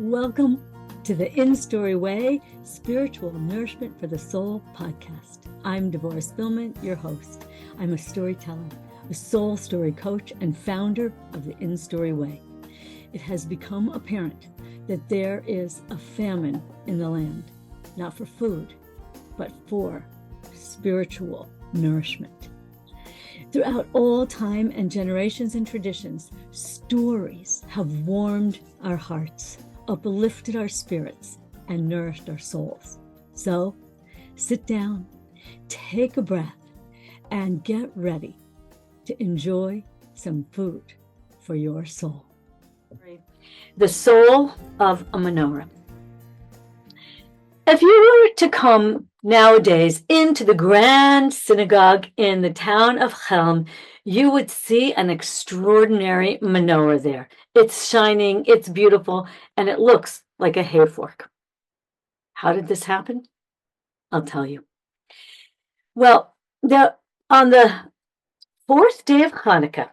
Welcome to the In Story Way Spiritual Nourishment for the Soul podcast. I'm Devorah Spillman, your host. I'm a storyteller, a soul story coach, and founder of the In Story Way. It has become apparent that there is a famine in the land, not for food, but for spiritual nourishment. Throughout all time and generations and traditions, stories have warmed our hearts, uplifted our spirits, and nourished our souls. So sit down, take a breath, and get ready to enjoy some food for your soul. The soul of a menorah. If you were to come nowadays into the grand synagogue in the town of Chelm, you would see an extraordinary menorah there. It's shining, it's beautiful, and it looks like a hayfork. How did this happen? I'll tell you. Well, on the fourth day of Hanukkah,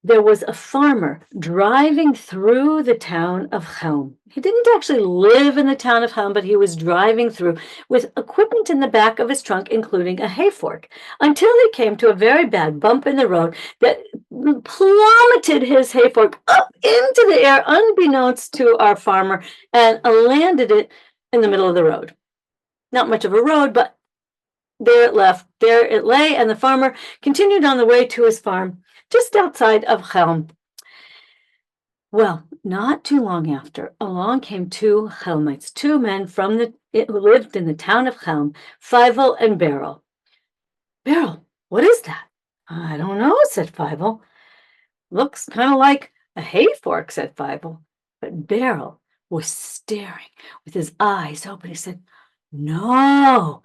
there was a farmer driving through the town of Chelm. He didn't actually live in the town of Chelm, but he was driving through with equipment in the back of his trunk, including a hayfork, until he came to a very bad bump in the road that plummeted his hayfork up into the air, unbeknownst to our farmer, and landed it in the middle of the road. Not much of a road, but there it lay, and the farmer continued on the way to his farm just outside of Chelm. Well, not too long after, along came two Chelmites, two men who lived in the town of Chelm, Feivel and Beryl. Beryl, what is that? I don't know, said Feivel. Looks kind of like a hayfork, said Feivel. But Beryl was staring with his eyes open. He said, No,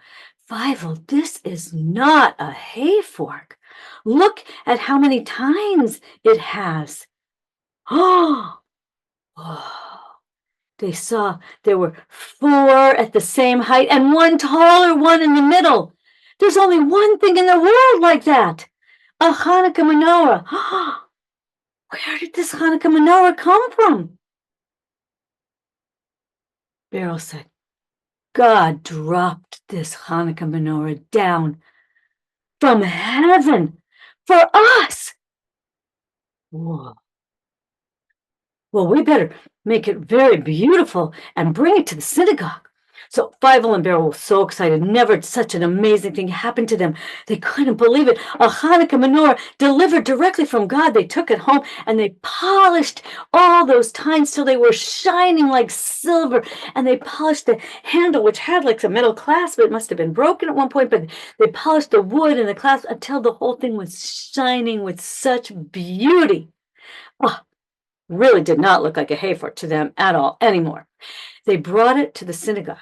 Feivel, this is not a hayfork. Look at how many tines it has. Oh, they saw there were 4 at the same height and one taller one in the middle. There's only one thing in the world like that, a Hanukkah menorah. Where did this Hanukkah menorah come from? Beryl said, God dropped this Hanukkah menorah down from heaven for us. Whoa. Well, we better make it very beautiful and bring it to the synagogue. So Feivel and Beryl were so excited. Never such an amazing thing happened to them. They couldn't believe it. A Hanukkah menorah delivered directly from God. They took it home and they polished all those tines till they were shining like silver. And they polished the handle, which had like a metal clasp. It must have been broken at one point, but they polished the wood and the clasp until the whole thing was shining with such beauty. Oh, really did not look like a hayfork to them at all anymore. They brought it to the synagogue.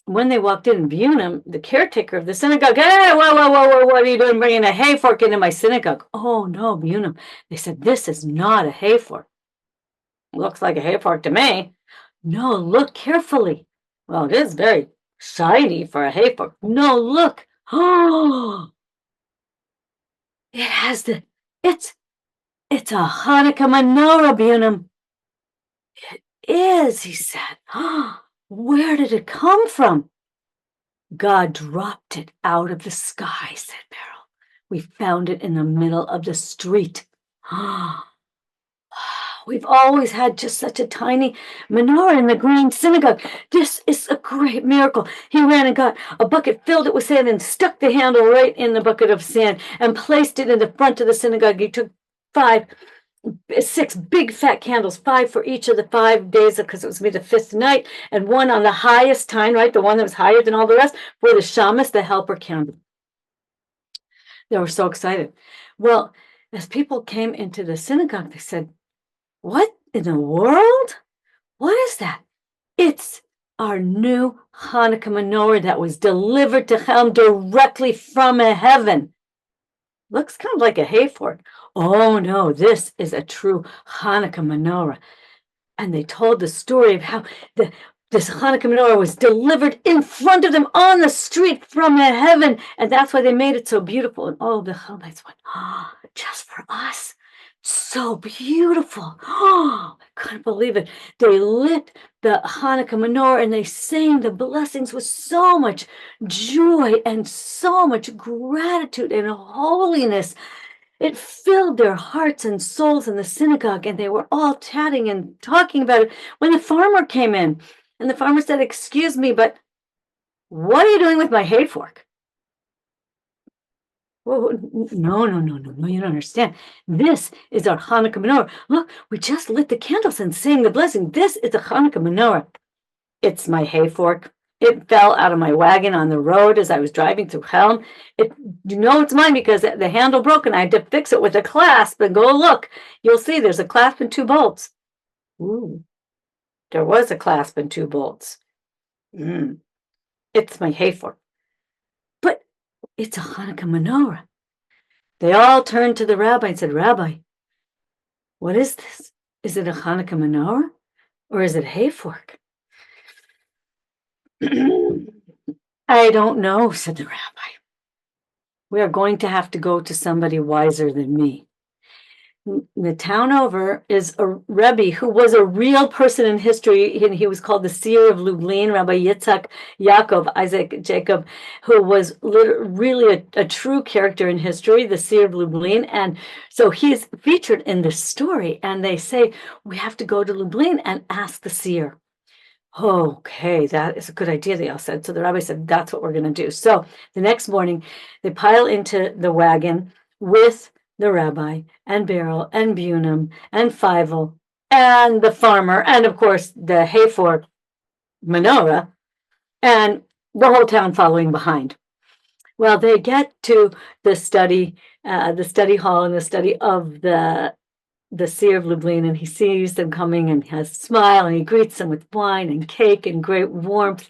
When they walked in, Bunam, the caretaker of the synagogue, hey, whoa, what are you doing bringing a hayfork into my synagogue? Oh, no, Bunam. They said, this is not a hayfork. Looks like a hayfork to me. No, look carefully. Well, it is very shiny for a hayfork. No, look. Oh, it's a Hanukkah menorah, Bunam. It is, he said. Where did it come from? God dropped it out of the sky, said Beryl. We found it in the middle of the street. We've always had just such a tiny menorah in the green synagogue. This is a great miracle. He ran and got a bucket, filled it with sand, and stuck the handle right in the bucket of sand and placed it in the front of the synagogue. He took 6 big fat candles, 5 for each of the 5 days, because it was made the 5th night, and one on the highest time, right, the one that was higher than all the rest, for the shamus, the helper candle. They were so excited. Well, as people came into the synagogue, they said, what in the world? What is that? It's our new Hanukkah menorah that was delivered to Chelm directly from heaven. Looks kind of like a hayfork. Oh, no, this is a true Hanukkah menorah. And they told the story of how this Hanukkah menorah was delivered in front of them on the street from heaven. And that's why they made it so beautiful. And all the Chelmites went, just for us. So beautiful. Oh, my couldn't believe it. They lit the Hanukkah menorah and they sang the blessings with so much joy and so much gratitude and holiness. It filled their hearts and souls in the synagogue, and they were all chatting and talking about it when the farmer came in. And the farmer said, "Excuse me, but what are you doing with my hay fork?" Well, no, no, no, no, no, you don't understand. This is our Hanukkah menorah. Look, we just lit the candles and sang the blessing. This is a Hanukkah menorah. It's my hay fork. It fell out of my wagon on the road as I was driving through Chelm. It's mine because the handle broke and I had to fix it with a clasp. And go look, you'll see there's a clasp and 2 bolts. Ooh, there was a clasp and 2 bolts. It's my hay fork. But it's a Hanukkah menorah. They all turned to the rabbi and said, "Rabbi, what is this? Is it a Hanukkah menorah or is it a hay fork?" "I don't know," said the rabbi. "We are going to have to go to somebody wiser than me." The town over is a Rebbe who was a real person in history. He was called the Seer of Lublin, Rabbi Yitzhak Isaac Jacob, who was really a true character in history, the Seer of Lublin. And so he's featured in this story. And they say, we have to go to Lublin and ask the Seer. Okay, that is a good idea, they all said. So the rabbi said, that's what we're going to do. So the next morning, they pile into the wagon with the rabbi and Beryl and Bunam and Fievel and the farmer and, of course, the Hayfork menorah and the whole town following behind. Well, they get to the study hall and the study of the Seer of Lublin, and he sees them coming and has a smile, and he greets them with wine and cake and great warmth.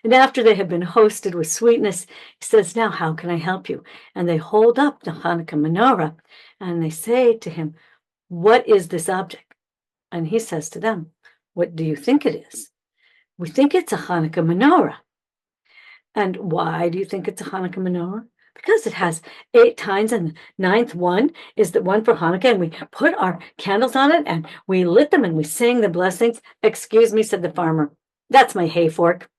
And after they have been hosted with sweetness, he says, "Now, how can I help you?" And they hold up the Hanukkah menorah, and they say to him, "What is this object?" And he says to them, "What do you think it is?" "We think it's a Hanukkah menorah." "And why do you think it's a Hanukkah menorah?" "Because it has 8 tines, and the 9th one is the one for Hanukkah, and we put our candles on it, and we lit them, and we sang the blessings." "Excuse me," said the farmer, "that's my hay fork."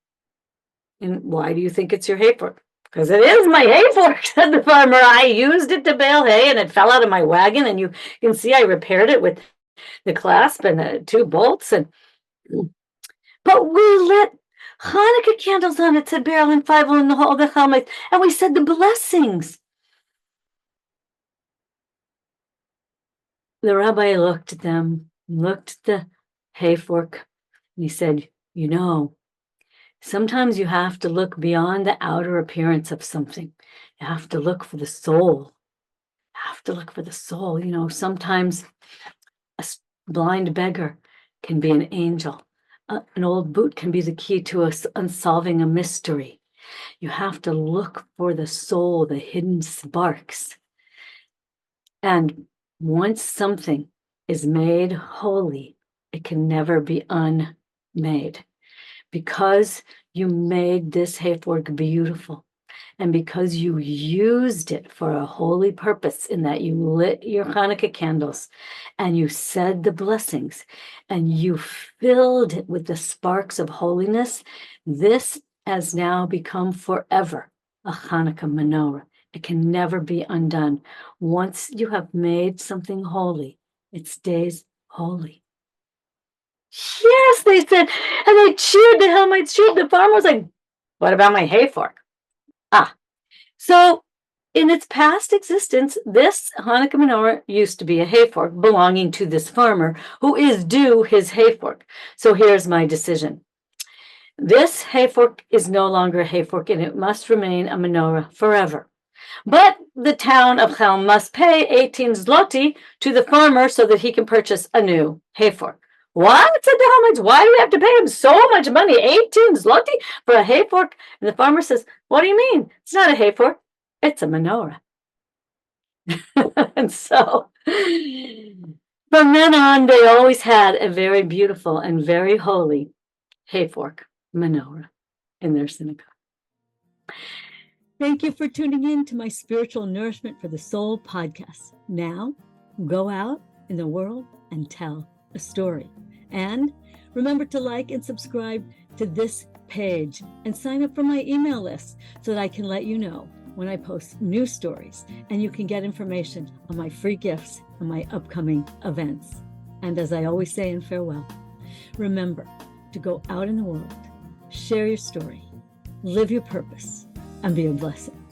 "And why do you think it's your hay fork?" "Because it is my hay fork," said the farmer. "I used it to bale hay, and it fell out of my wagon, and you can see I repaired it with the clasp and the 2 bolts, and but we lit Hanukkah candles on it," said Beryl and Fievel and all the Chelmites, "and we said the blessings." The rabbi looked at them, looked at the hay fork, and he said, sometimes you have to look beyond the outer appearance of something. You have to look for the soul. You have to look for the soul. Sometimes a blind beggar can be an angel. An old boot can be the key to us unsolving a mystery. You have to look for the soul, the hidden sparks. And once something is made holy, it can never be unmade. Because you made this hayfork beautiful, and because you used it for a holy purpose in that you lit your Hanukkah candles and you said the blessings and you filled it with the sparks of holiness, this has now become forever a Hanukkah menorah. It can never be undone. Once you have made something holy, it stays holy. "Yes," they said, and they cheered. The Helmites cheered. The farmer was like, "What about my hay fork?" So in its past existence, this Hanukkah menorah used to be a hay fork belonging to this farmer who is due his hay fork. So here's my decision. This hay fork is no longer a hay fork, and it must remain a menorah forever. But the town of Chelm must pay 18 zloty to the farmer so that he can purchase a new hay fork. "What?" said the Helmites. "Why do we have to pay him so much money, 18 zloty, for a hay fork?" And the farmer says, "What do you mean? It's not a hay fork. It's a menorah." And so from then on, they always had a very beautiful and very holy hayfork menorah in their synagogue. Thank you for tuning in to my Spiritual Nourishment for the Soul podcast. Now, go out in the world and tell a story. And remember to like and subscribe to this page and sign up for my email list so that I can let you know when I post new stories, and you can get information on my free gifts and my upcoming events. And as I always say in farewell, remember to go out in the world, share your story, live your purpose, and be a blessing.